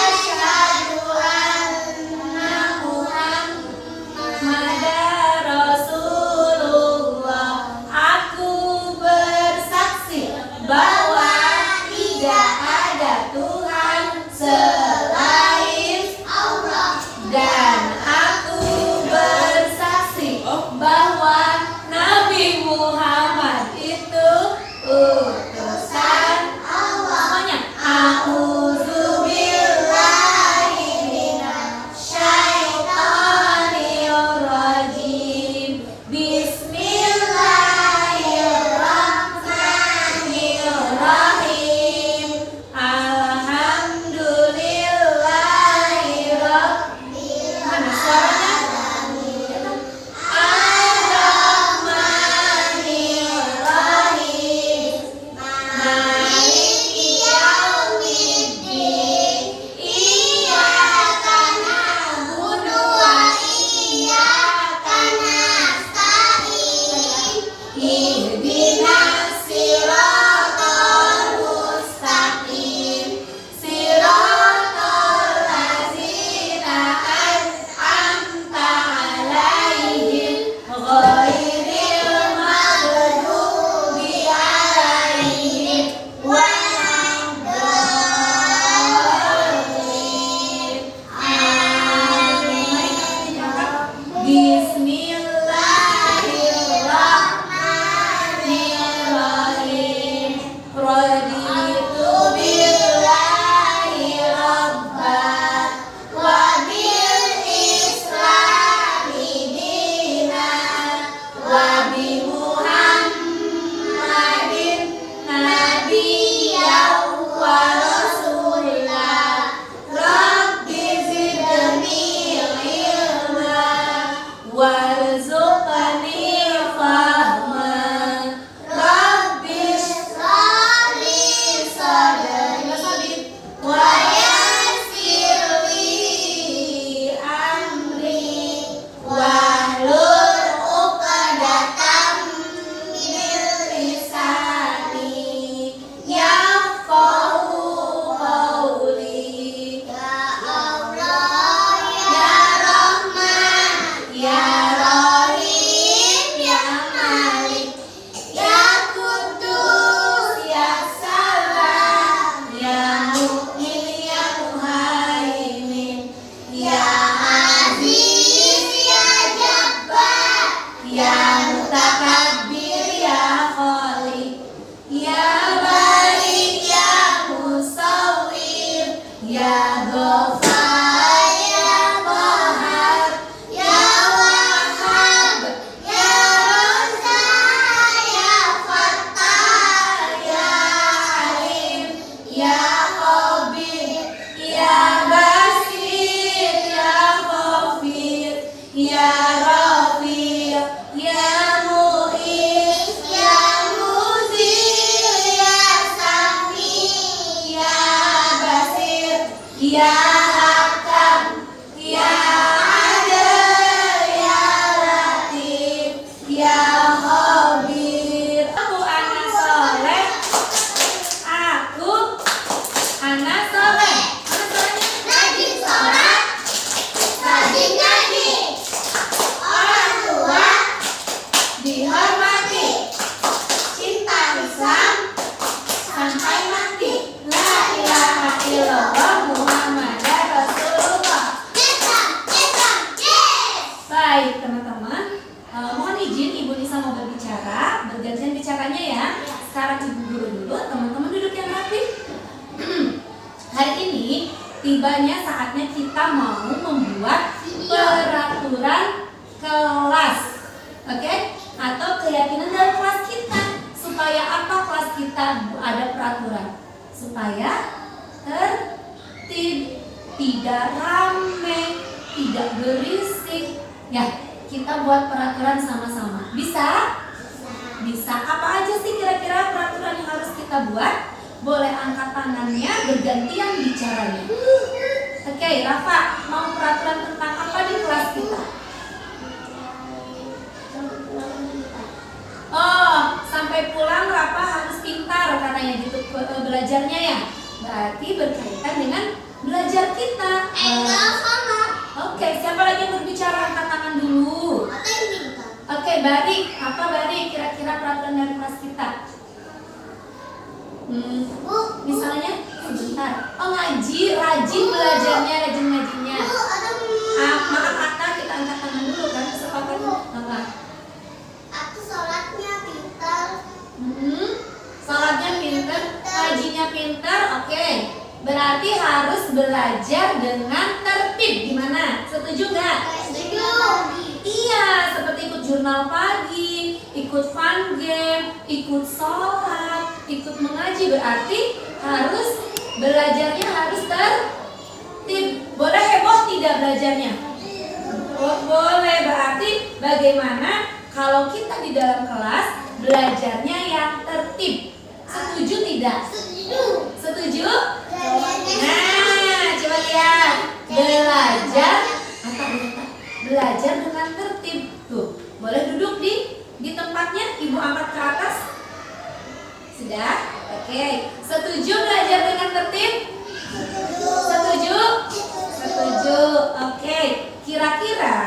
asyhadu anna Muhammadar Rasulullah. Aku bersaksi bahwa tidak Ghaffar, ya Qahhar, ya Wahhab, ya Razzaq, ya Fattar, ya Alim, ya Khabir, ya Basir, ya Ghafir, ya Rafi', ya Mu'in, ya Muzil, ya Sami, ya Basir, ya Hakam, ya Adil, ya Latif, ya Khabir. Aku anak soleh. Aku anak soleh. Anak solehnya Rajin sholat, rajin ngaji, orang tua dihormati, cinta Islam sampai mati. La ilaha illallah Muhammadar Rasulullah. Islam, yes. Baik teman-teman, mohon izin Ibu Nisa mau berbicara, bergantian bicaranya ya. Sekarang Ibu guru dulu, teman-teman duduk yang rapi. Hari ini tibanya saatnya kita mau membuat peraturan kelas, oke? Atau keyakinan dalam kelas kita. Supaya apa kelas kita ada peraturan? Supaya tertib, tidak rame, tidak berisik. Ya, kita buat peraturan sama-sama. Bisa? Bisa. Apa aja sih kira-kira peraturan yang harus kita buat? Boleh angkat tangannya, bergantian bicaranya. Oke, Rafa, mau peraturan tentang apa di kelas kita? Oh, sampai pulang Rafa harus pintar katanya gitu belajarnya ya. Berarti berkaitan dengan belajar kita. Sama. Oke, siapa lagi yang berbicara? Angkat tangan dulu. Atau yang pintar. Oke, Barik. Apa Barik kira-kira peraturan dari kelas kita? Misalnya sebentar. Oh, ngaji, rajin belajarnya, rajin ngajinya. Maaf Atta, kita angkat tangan dulu kan kesepakatan apa? Aku sholatnya pintar. Salatnya pinter, ngajinya pinter, oke. Berarti harus belajar dengan tertib. Gimana? Setuju nggak? Setuju. Iya, seperti ikut jurnal pagi, ikut fun game, ikut sholat, ikut mengaji. Berarti harus belajarnya harus tertib. Boleh heboh tidak belajarnya? Oh, boleh. Berarti bagaimana kalau kita di dalam kelas belajarnya yang tertib? Setuju tidak? Setuju. Setuju? Nah, coba lihat. Belajar dengan tertib. Tuh, boleh duduk di tempatnya. Ibu angkat ke atas. Sudah? Oke. Setuju belajar dengan tertib? Setuju? Setuju. Oke. Kira-kira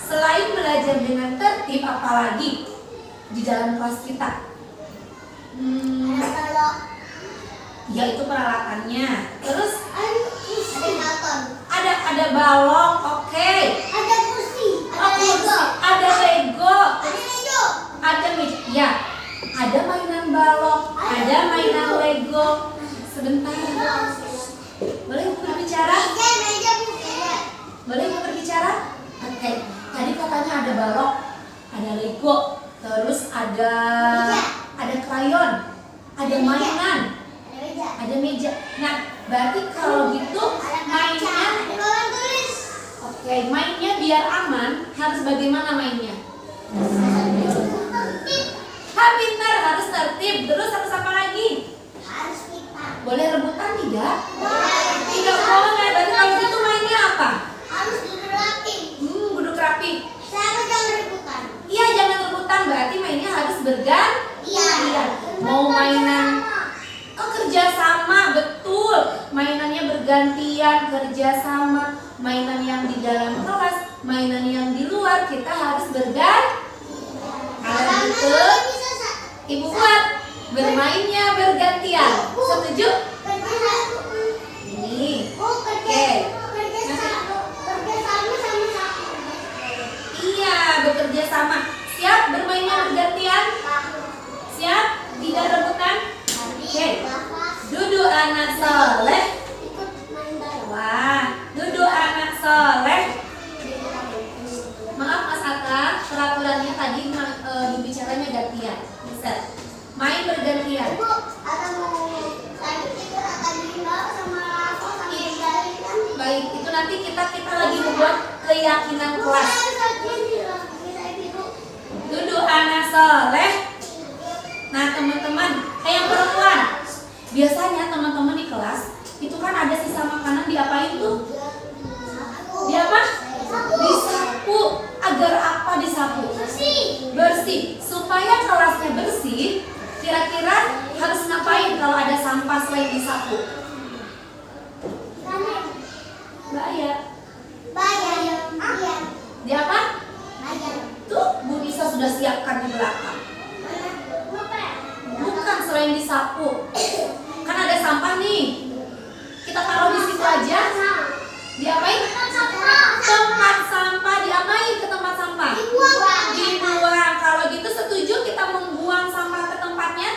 selain belajar dengan tertib apalagi di dalam kelas kita? Kalau Yaitu peralatannya. Terus ada nonton, ada balong, oke. ada kursi, Oh, kursi, ada Lego, ada Lego. ada meja. Ya, ada mainan balong, ada mainan Lego. Sebentar. Boleh Ibu berbicara? Meja. Boleh Ibu berbicara? Oke. Tadi katanya ada balong, ada Lego, terus ada krayon, ada mainan, ada meja. Nah, berarti kalau gitu mainnya, oke, mainnya biar aman harus bagaimana mainnya? Pintar, harus tertib. Terus harus apa lagi? Boleh rebutan tidak? Tidak boleh. Berarti kalau gitu mainnya apa? Duduk rapi. Iya, jangan rebutan. Berarti mainnya harus bergantian. Mau mainan kerja sama, betul. Mainannya bergantian, kerja sama. Mainan yang di dalam kelas, mainan yang di luar, kita harus bergantian. Kalau gitu, Ibu buat bermainnya bergantian. Setuju? Ini. Oke. Iya, bekerja sama. Siap bermainnya bergantian? Siap? Tidak rebutan? Oke. Duduk anak soleh. Ikut main bareng. Wah. nanti kita lagi membuat keyakinan kelas. Duduk anak soleh. Nah teman-teman, yang perempuan, biasanya teman-teman di kelas itu kan ada sisa makanan diapain tuh? Di apa? Disapu. Agar apa disapu? Bersih. Supaya kelasnya bersih, kira-kira harus ngapain kalau ada sampah selain disapu? Bayar. Di apa? Tuh, Bu Nisa sudah siapkan di belakang. Bukan selain disapu. Kan ada sampah nih. Kita taruh di situ aja. Diapain? Tempat sampah. Diapain ke tempat sampah? Dibuang. Kalau gitu setuju kita membuang sampah ke tempatnya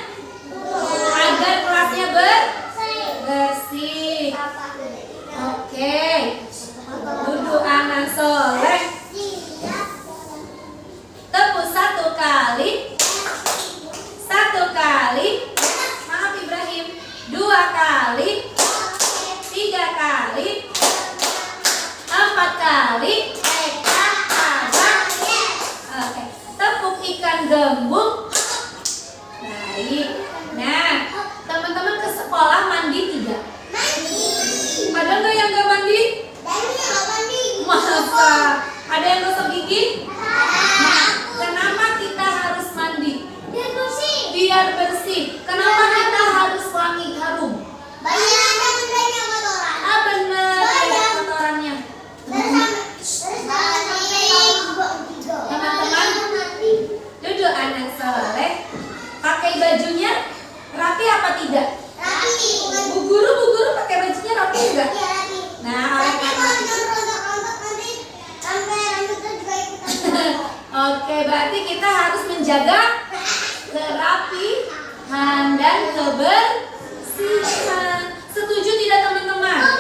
agar kelasnya bersih. Oke. Duduk anak soleh. Tepuk 1 kali. 1 kali. Maaf Ibrahim. 2 kali. 3 kali. 4 kali. Oke. Tepuk ikan gembung. Baik. Nah, teman-teman ke sekolah mandi tidak? Ada nggak yang nggak mandi? Masa? Ada yang gosok gigi? Nah, kenapa kita harus mandi? Biar bersih. Kenapa kita harus wangi harum? Ah bener, banyak kotorannya. Teman-teman, duduk anak soleh. Pakai bajunya rapi apa tidak? Bu guru pakai bajunya rapi juga? Nah, oleh karena oke, berarti kita harus menjaga kerapihan dan kebersihan. Setuju tidak teman-teman?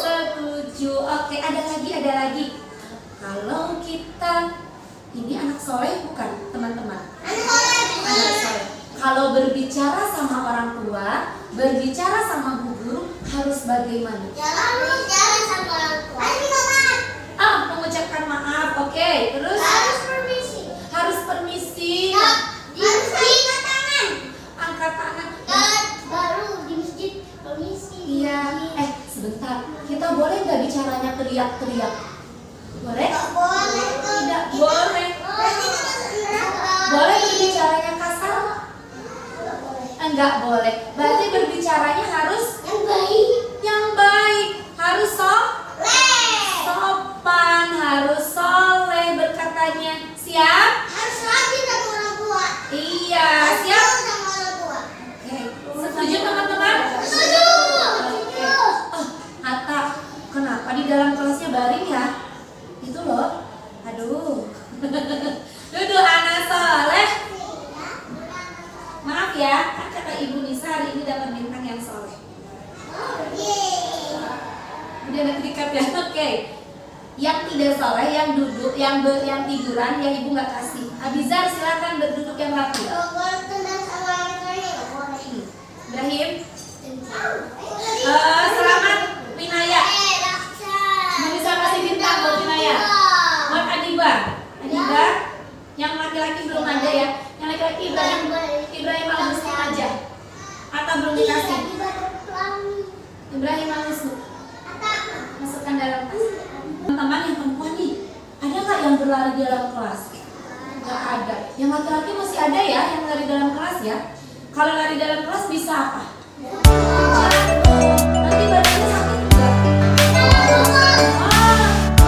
Setuju. Oke, ada lagi. Kalau kita ini anak soleh bukan teman-teman? Anak soleh. Kalau berbicara sama orang tua, berbicara sama guru harus bagaimana? Mengucapkan maaf. Oke, terus harus permisi. Angkat tangan. Baru di masjid permisi. Iya. Sebentar. Kita boleh nggak bicaranya teriak-teriak? Boleh? Tidak boleh. Boleh berbicaranya kasar? Enggak boleh. Berarti berbicaranya harus yang baik. Harus sopan, harus soleh berkatanya. Siap? Harus rajin sama orang tua. Iya, siap. Sama orang tua. Oke. Setuju teman-teman? Setuju. Oke. Hatta, kenapa di dalam kelasnya baring ya? Itu loh. Aduh. Duduk anak soleh. Maaf ya, kan kata Ibu Nisa hari ini dapat bintang yang soleh. Udah ada dikat ya? Oke. Yang tidak soleh, yang duduk, yang tiduran, yang Ibu nggak kasih. Abizar silakan berduduk yang rapi. Ibrahim. Selamat Winaya. Bisa kasih bintang buat Winaya. Buat Adiba. Yang laki-laki belum ada ya. Yang laki-laki Ibrahim Al-Muslim aja. Atau belum dikasih? Ibrahim Al-Muslim. Masukkan dalam tas. Teman-teman yang perempuan nih, ada nggak yang berlari di dalam kelas? Nggak ada. Yang laki-laki masih ada ya yang lari dalam kelas ya. Kalau lari dalam kelas bisa apa? Nanti badannya sakit nggak?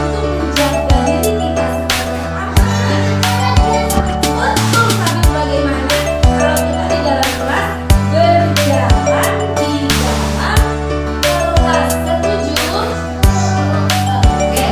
Untuk menjaga diri kita seperti apa? Betul tapi bagaimana kalau kita di dalam kelas berjalan di dalam kelas? Setuju? Oke.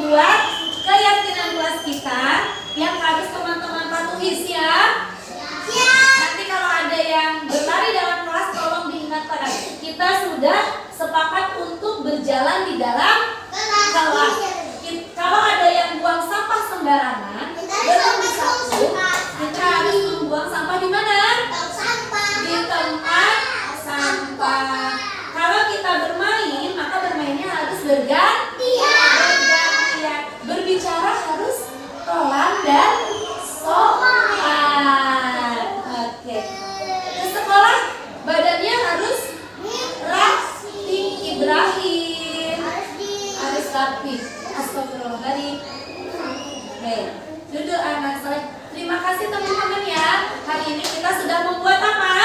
membuat keyakinan kelas kita yang harus teman-teman patuhi. Siap? Nanti kalau ada yang berlari dalam kelas tolong diingatkan. Kita sudah sepakat untuk berjalan di dalam kelas. Kalau ada yang buang sampah sembarangan, bersatu, kita harus membuang sampah di mana? Di tempat sampah. Kalau kita bermain, maka bermainnya harus bergantian. Berbicara harus pelan dan sopan. Oke. Ke sekolah badannya harus rapi. Ibrahim harus rapi. Astagfirullahaladzim. Oke, duduk anak soleh. Terima kasih teman-teman ya. Hari ini kita sudah membuat apa?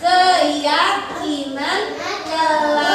Keyakinan kelas.